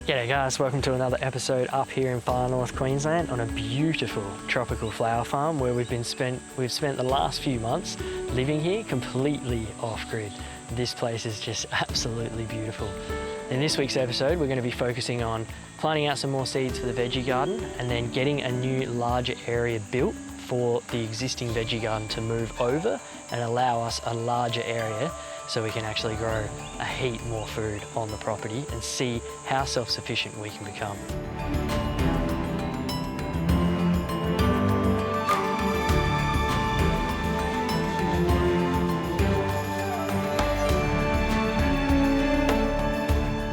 G'day guys, welcome to another episode up here in Far North Queensland on a beautiful tropical flower farm where we've spent the last few months living here completely off-grid. This place is just absolutely beautiful. In this week's episode, we're going to be focusing on planting out some more seeds for the veggie garden and then getting a new larger area built for the existing veggie garden to move over and allow us a larger area so we can actually grow a heap more food on the property and see how self-sufficient we can become.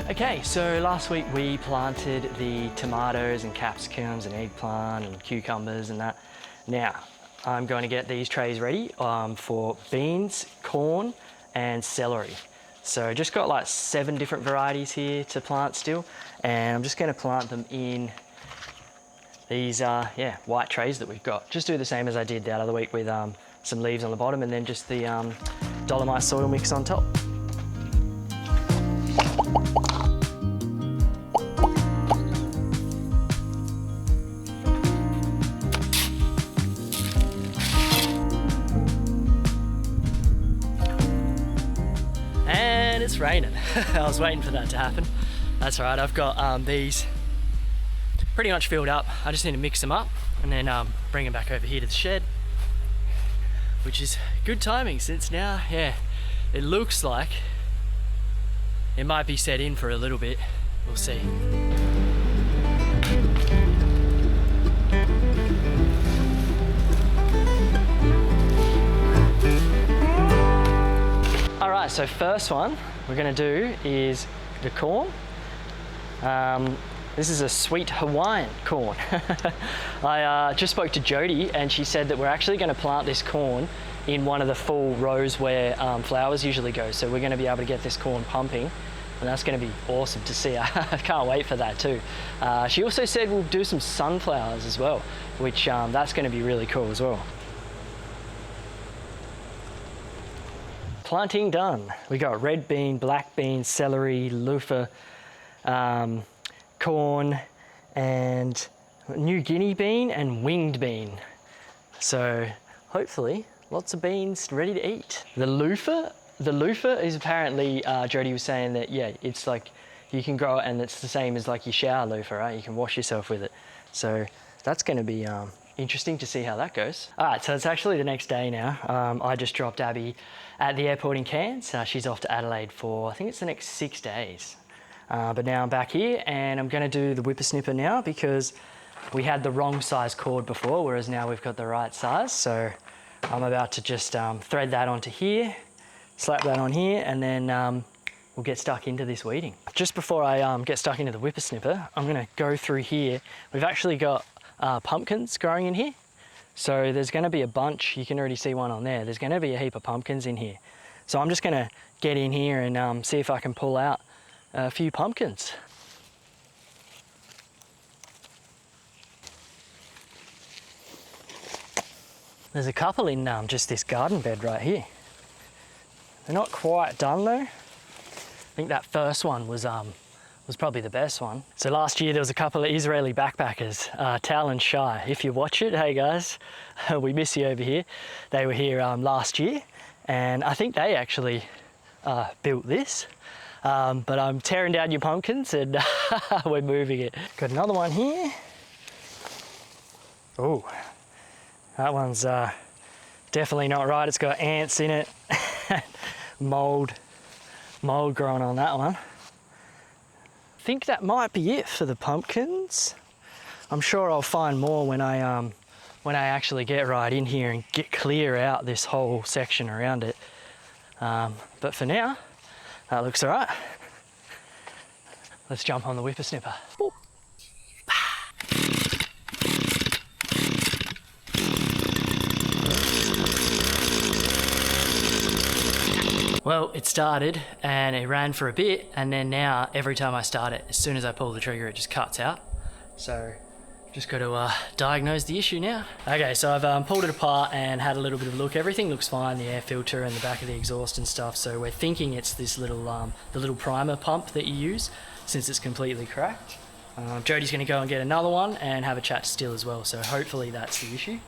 Okay, so last week we planted the tomatoes and capsicums and eggplant and cucumbers and that. Now, I'm going to get these trays ready for beans, corn, and celery. So just got like 7 different varieties here to plant still, and I'm just going to plant them in these white trays that we've got. Just do the same as I did the other week with some leaves on the bottom and then just the dolomite soil mix on top. It's raining. I was waiting for that to happen. That's all right, I've got these pretty much filled up. I just need to mix them up and then bring them back over here to the shed, which is good timing since now, it looks like it might be set in for a little bit. We'll see. All right, so first one we're gonna do is the corn. This is a sweet Hawaiian corn. I just spoke to Jody and she said that we're actually gonna plant this corn in one of the full rows where flowers usually go. So we're gonna be able to get this corn pumping and that's gonna be awesome to see. I can't wait for that too. She also said we'll do some sunflowers as well, which that's gonna be really cool as well. Planting done. We got red bean, black bean, celery, loofah, corn, and New Guinea bean and winged bean. So hopefully lots of beans ready to eat. The loofah is apparently, Jody was saying that, it's like you can grow it and it's the same as like your shower loofah, right? You can wash yourself with it. So that's gonna be interesting to see how that goes. All right, so it's actually the next day now. I just dropped Abby at the airport in Cairns. She's off to Adelaide for, I think it's the next 6 days. But now I'm back here and I'm gonna do the whippersnipper now because we had the wrong size cord before, whereas now we've got the right size. So I'm about to just thread that onto here, slap that on here, and then we'll get stuck into this weeding. Just before I get stuck into the whippersnipper, I'm gonna go through here. We've actually got pumpkins growing in here. So there's gonna be a bunch, you can already see one on there. There's gonna be a heap of pumpkins in here. So I'm just gonna get in here and see if I can pull out a few pumpkins. There's a couple in just this garden bed right here. They're not quite done though. I think that first one was probably the best one. So last year there was a couple of Israeli backpackers, Tal and Shai. If you watch it, hey guys, we miss you over here. They were here last year and I think they actually built this. But I'm tearing down your pumpkins and we're moving it. Got another one here. Oh, that one's definitely not right. It's got ants in it, mold growing on that one. I think that might be it for the pumpkins. I'm sure I'll find more when I actually get right in here and clear out this whole section around it. But for now, that looks all right. Let's jump on the whippersnipper. Boop. Well, it started and it ran for a bit, and then now every time I start it, as soon as I pull the trigger, it just cuts out. So just got to diagnose the issue now. Okay, so I've pulled it apart and had a little bit of a look. Everything looks fine, the air filter and the back of the exhaust and stuff. So we're thinking it's this little, the little primer pump that you use since it's completely cracked. Jodie's going to go and get another one and have a chat to Still as well, so hopefully that's the issue.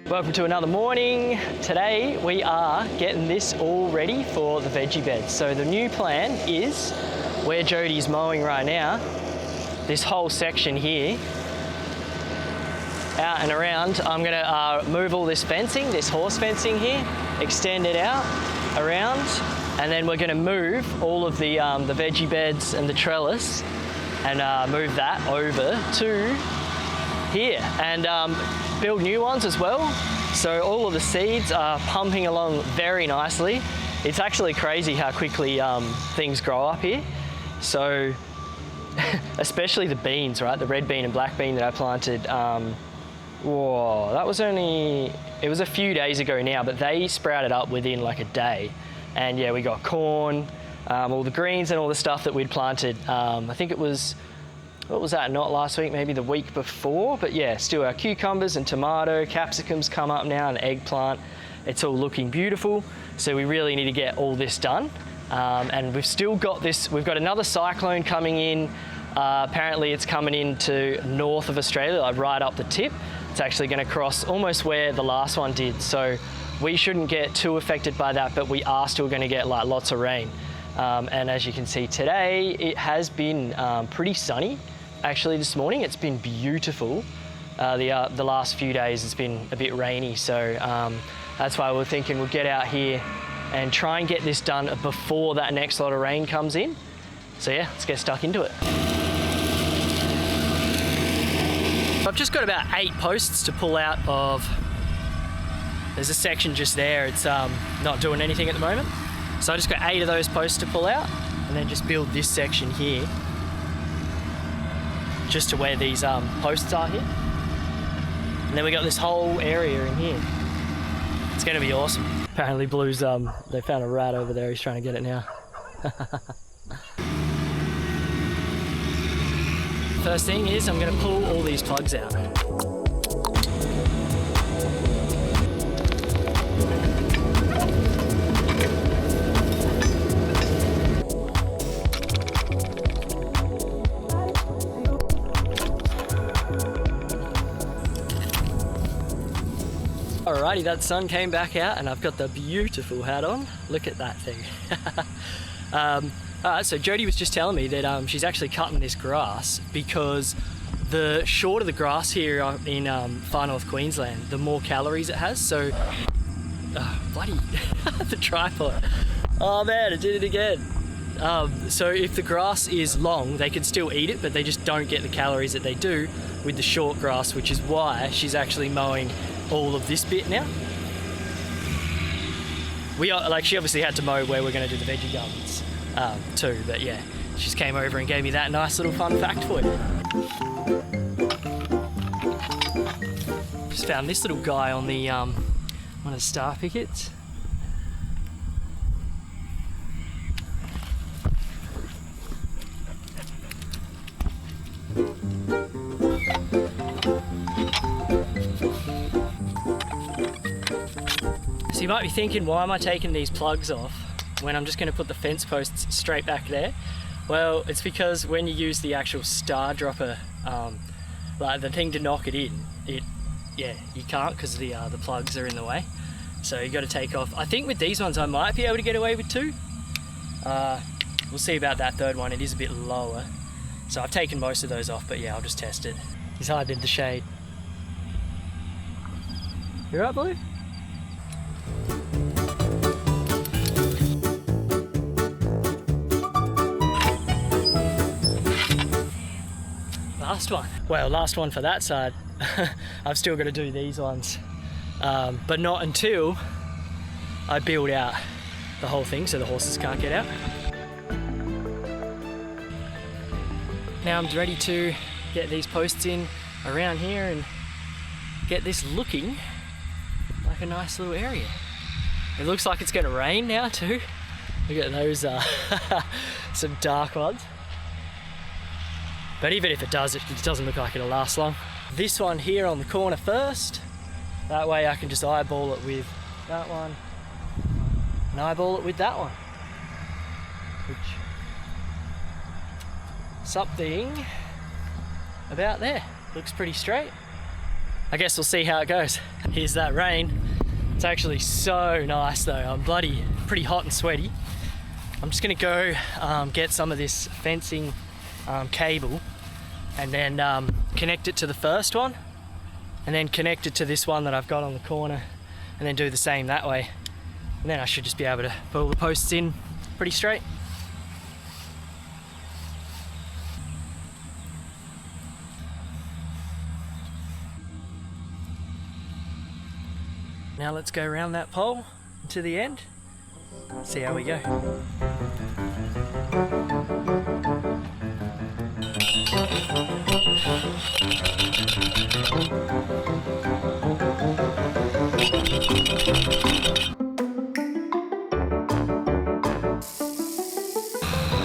Welcome to another morning. Today we are getting this all ready for the veggie beds. So the new plan is where Jodie's mowing right now, this whole section here, out and around, I'm gonna move all this fencing, this horse fencing here, extend it out around, and then we're gonna move all of the veggie beds and the trellis and move that over to here and build new ones as well. So all of the seeds are pumping along very nicely. It's actually crazy how quickly things grow up here. So especially the beans, right? The red bean and black bean that I planted, whoa, that was it was a few days ago now, but they sprouted up within like a day. And yeah, we got corn, all the greens and all the stuff that we'd planted. I think it was, what was that, not last week, maybe the week before, but yeah, still our cucumbers and tomato, capsicums come up now, and eggplant. It's all looking beautiful. So we really need to get all this done. And we've still got this, we've got another cyclone coming in. Apparently it's coming into north of Australia, like right up the tip. It's actually gonna cross almost where the last one did. So we shouldn't get too affected by that, but we are still gonna get like lots of rain. And as you can see today, it has been pretty sunny. Actually this morning it's been beautiful. The last few days it's been a bit rainy, so that's why we're thinking we'll get out here and try and get this done before that next lot of rain comes in. So yeah, let's get stuck into it. I've just got about 8 posts to pull out of. There's a section just there, it's not doing anything at the moment. So I just got 8 of those posts to pull out and then just build this section here, just to where these posts are here. And then we got this whole area in here. It's gonna be awesome. Apparently Blue's, they found a rat over there, he's trying to get it now. First thing is I'm gonna pull all these plugs out. Alrighty, that sun came back out and I've got the beautiful hat on. Look at that thing. Alright, so Jodie was just telling me that she's actually cutting this grass because the shorter the grass here in Far North Queensland, the more calories it has. So, bloody, the tripod. Oh man, I did it again. So if the grass is long, they can still eat it, but they just don't get the calories that they do with the short grass, which is why she's actually mowing all of this bit now. She obviously had to mow where we're going to do the veggie gardens too, but yeah, she just came over and gave me that nice little fun fact for you. Just found this little guy on the one of the star pickets. So you might be thinking, why am I taking these plugs off when I'm just going to put the fence posts straight back there? Well, it's because when you use the actual star dropper, like the thing to knock it in, you can't because the plugs are in the way. So you got to take off. I think with these ones I might be able to get away with 2. We'll see about that third one. It is a bit lower. So I've taken most of those off, but yeah, I'll just test it. He's hiding in the shade. You right, Blue? Last one. Well, last one for that side. I've still got to do these ones, but not until I build out the whole thing so the horses can't get out. Now I'm ready to get these posts in around here and get this looking like a nice little area. It looks like it's going to rain now too. Look at those some dark ones. But even if it does, it doesn't look like it'll last long. This one here on the corner first. That way I can just eyeball it with that one and eyeball it with that one. Which, something about there. Looks pretty straight. I guess we'll see how it goes. Here's that rain. It's actually so nice though. I'm pretty hot and sweaty. I'm just gonna go get some of this fencing cable and then connect it to the first one and then connect it to this one that I've got on the corner and then do the same that way. And then I should just be able to put all the posts in pretty straight. Now let's go around that pole to the end, see how we go.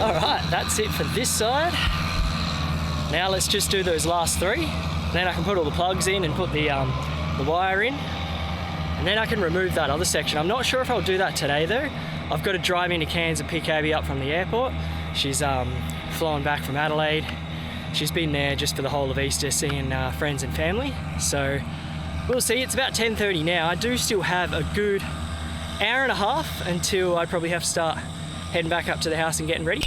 Alright, that's it for this side. Now let's just do those last three. Then I can put all the plugs in and put the wire in. And then I can remove that other section. I'm not sure if I'll do that today though. I've got to drive into Cairns and pick Abby up from the airport. She's flown back from Adelaide. She's been there just for the whole of Easter seeing friends and family. So we'll see, it's about 10:30 now. I do still have a good hour and a half until I probably have to start heading back up to the house and getting ready.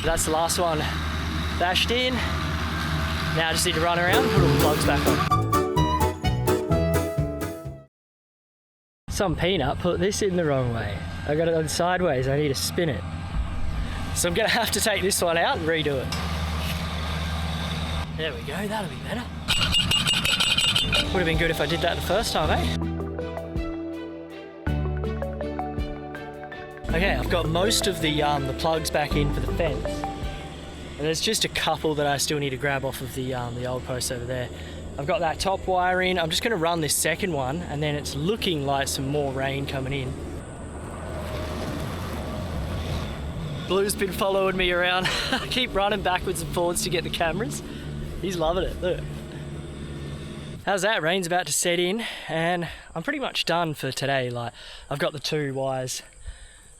That's the last one bashed in. Now I just need to run around and put all the plugs back on. Some peanut put this in the wrong way. I got it on sideways, I need to spin it. So I'm gonna have to take this one out and redo it. There we go, that'll be better. Would have been good if I did that the first time, eh? Okay, I've got most of the plugs back in for the fence. And there's just a couple that I still need to grab off of the old post over there. I've got that top wire in. I'm just going to run this second one, and then it's looking like some more rain coming in. Blue's been following me around. I keep running backwards and forwards to get the cameras. He's loving it, look. How's that? Rain's about to set in, and I'm pretty much done for today. Like, I've got the two wires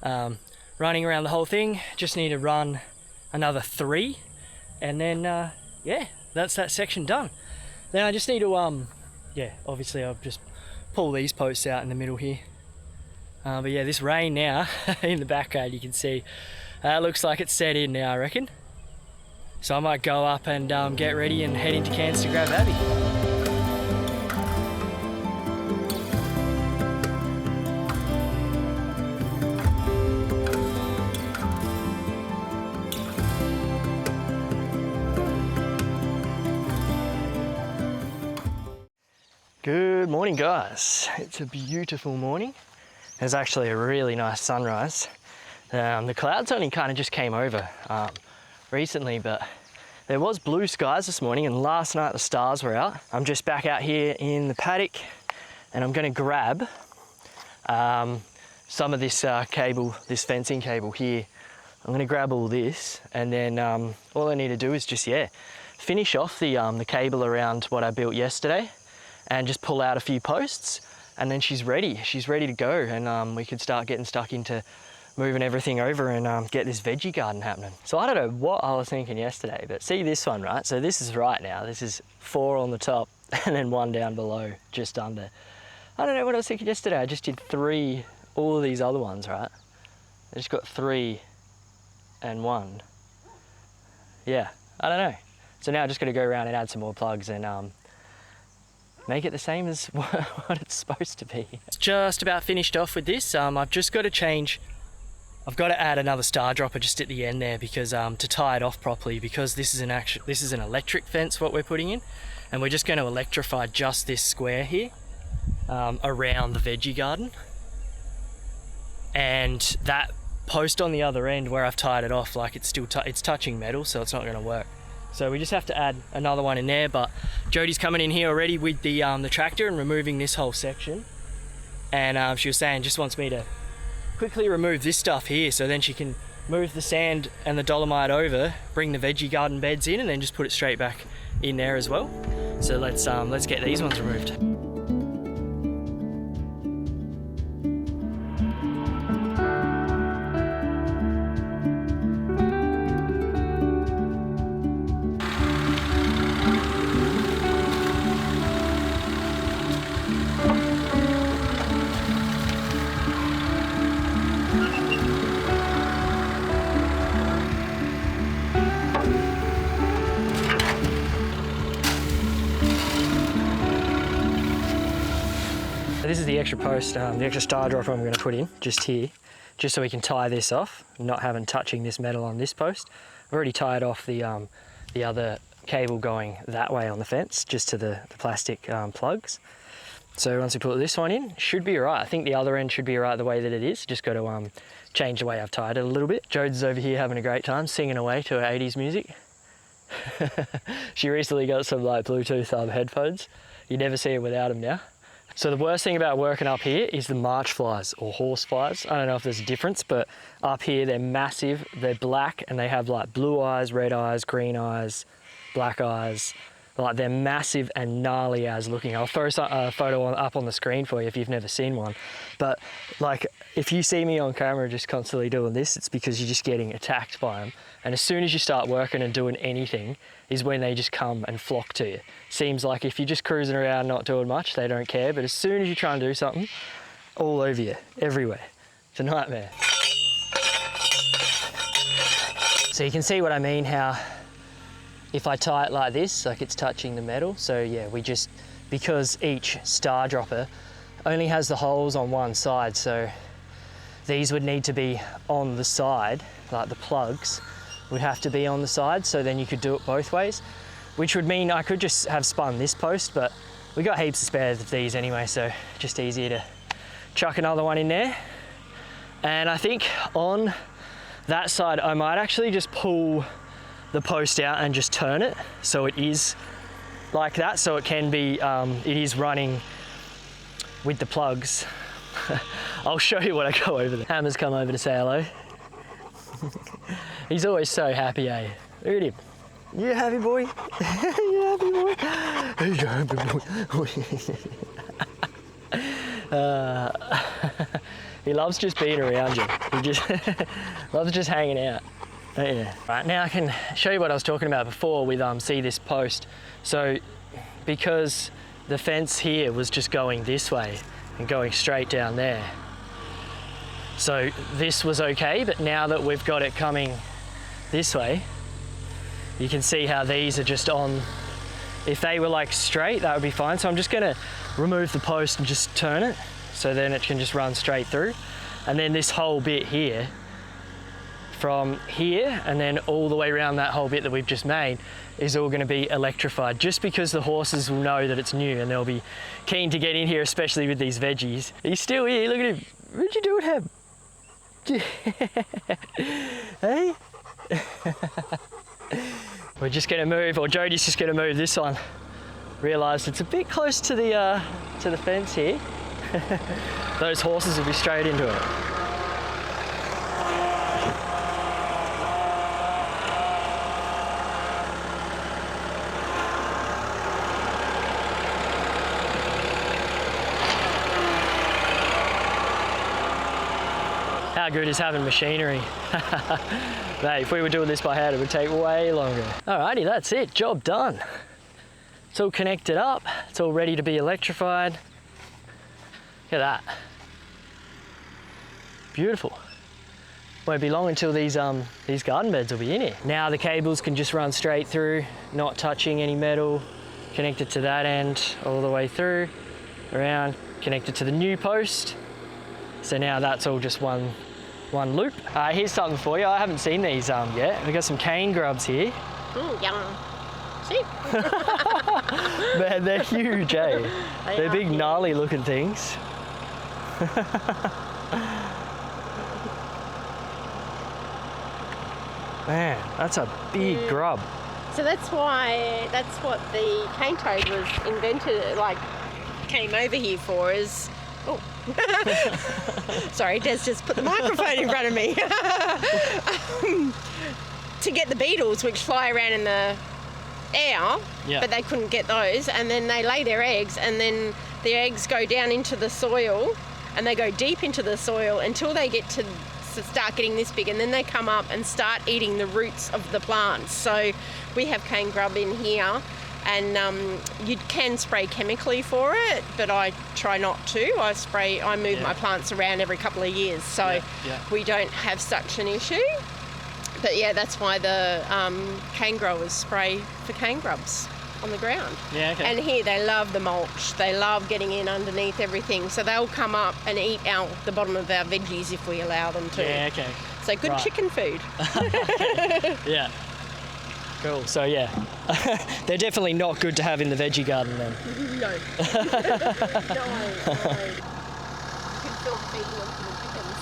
running around the whole thing. Just need to run another 3, and then yeah, that's that section done. Then I just need to yeah, obviously I'll just pull these posts out in the middle here. But yeah, this rain now in the background you can see looks like it's set in now, I reckon. So I might go up and get ready and head into Cairns to grab Abby. Good morning, guys. It's a beautiful morning. There's actually a really nice sunrise. The clouds only kind of just came over recently, but there was blue skies this morning, and last night the stars were out. I'm just back out here in the paddock, and I'm going to grab some of this cable, this fencing cable here. I'm going to grab all this, and then all I need to do is just, yeah, finish off the cable around what I built yesterday, and just pull out a few posts, and then she's ready to go, and we could start getting stuck into moving everything over and get this veggie garden happening. So I don't know what I was thinking yesterday, but see this one, right? So this is right now, this is 4 on the top and then 1 down below, just under. I don't know what I was thinking yesterday. I just did 3, all of these other ones, right? I just got 3 and 1. Yeah, I don't know. So now I'm just gonna go around and add some more plugs and make it the same as what it's supposed to be. It's just about finished off with this. I've just got to change, I've got to add another star dropper just at the end there, because to tie it off properly, because this is an electric fence what we're putting in, and we're just going to electrify just this square here around the veggie garden. and that post on the other end where I've tied it off, like it's still it's touching metal, so it's not going to work. So we just have to add another one in there, but Jodie's coming in here already with the tractor and removing this whole section. And she was saying just wants me to quickly remove this stuff here, so then she can move the sand and the dolomite over, bring the veggie garden beds in, and then just put it straight back in there as well. So let's get these ones removed. This is the extra post, the extra star dropper I'm going to put in just here, just so we can tie this off, not having touching this metal on this post. I've already tied off the other cable going that way on the fence, just to the plastic plugs. So once we put this one in, should be alright. I think the other end should be alright the way that it is. Just got to change the way I've tied it a little bit. Jode's over here having a great time, singing away to her 80s music. She recently got some like Bluetooth headphones. You never see her without them now. So the worst thing about working up here is the march flies or horse flies. I don't know if there's a difference, but up here they're massive, they're black, and they have like blue eyes, red eyes, green eyes, black eyes. Like they're massive and gnarly as looking. I'll throw a photo up on the screen for you if you've never seen one. But like if you see me on camera just constantly doing this, it's because you're just getting attacked by them. And as soon as you start working and doing anything is when they just come and flock to you. Seems like if you're just cruising around not doing much, they don't care. But as soon as you try and do something, all over you, everywhere. It's a nightmare. So you can see what I mean, how if I tie it like this, like it's touching the metal. So yeah, because each star dropper only has the holes on one side, so these would need to be on the side, like the plugs would have to be on the side, so then you could do it both ways, which would mean I could just have spun this post, but we got heaps of spares of these anyway, so just easier to chuck another one in there. And I think on that side, I might actually just pull the post out and just turn it so it is like that, so it can be, it is running with the plugs. I'll show you when I go over there. Hammer's come over to say hello. He's always so happy, eh? Look at him. You a happy boy? You a happy boy? Who's your happy boy? He loves just being around you. He just loves just hanging out. Yeah. Right, now I can show you what I was talking about before with see this post. So because the fence here was just going this way and going straight down there, so this was okay, but now that we've got it coming this way, you can see how these are just on. If they were like straight, that would be fine. So I'm just gonna remove the post and just turn it, so then it can just run straight through. And then this whole bit here, from here and then all the way around that whole bit that we've just made, is all going to be electrified, just because the horses will know that it's new and they'll be keen to get in here, especially with these veggies. He's still here, look at him. What'd you do with him? Hey? We're just going to move, or Jodie's just going to move this one. Realised it's a bit close to the fence here. Those horses will be straight into it. How good is having machinery? Mate, if we were doing this by hand, it would take way longer. Alrighty, that's it, job done. It's all connected up, it's all ready to be electrified. Look at that. Beautiful. Won't be long until these garden beds will be in here. Now the cables can just run straight through, not touching any metal, connected to that end, all the way through, around, connected to the new post. So now that's all just one loop. Here's something for you. I haven't seen these yet. We've got some cane grubs here. Yum. See? Man, they're huge, eh? They're big, gnarly looking things. Man, that's a big grub. So that's what the cane toad was invented, like came over here for is, oh, sorry, Des just put the microphone in front of me. To get the beetles which fly around in the air, but they couldn't get those, and then they lay their eggs, and then the eggs go down into the soil, and they go deep into the soil until they get to start getting this big, and then they come up and start eating the roots of the plants. So we have cane grub in here, and you can spray chemically for it, but I try not to. I move my plants around every couple of years, so we don't have such an issue. But yeah, that's why the cane growers spray for cane grubs on the ground. Yeah, okay. And here they love the mulch. They love getting in underneath everything. So they'll come up and eat out the bottom of our veggies if we allow them to. Yeah, okay. So good chicken food. Yeah. Cool. So yeah, they're definitely not good to have in the veggie garden then. No. No. You can still feed them to the chickens.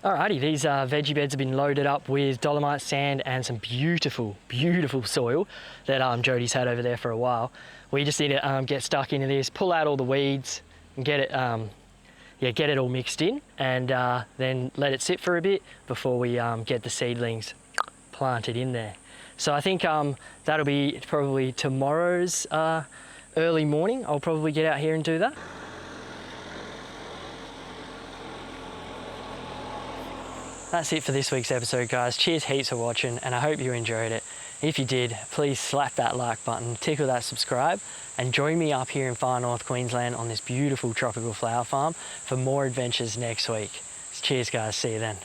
Alrighty, these veggie beds have been loaded up with dolomite sand and some beautiful, beautiful soil that Jody's had over there for a while. We just need to get stuck into this, pull out all the weeds, and get it, get it all mixed in, and then let it sit for a bit before we get the seedlings planted in there. So I think that'll be probably tomorrow's early morning. I'll probably get out here and do that. That's it for this week's episode, guys. Cheers heaps for watching, and I hope you enjoyed it. If you did, please slap that like button, tickle that subscribe, and join me up here in Far North Queensland on this beautiful tropical flower farm for more adventures next week. Cheers, guys. See you then.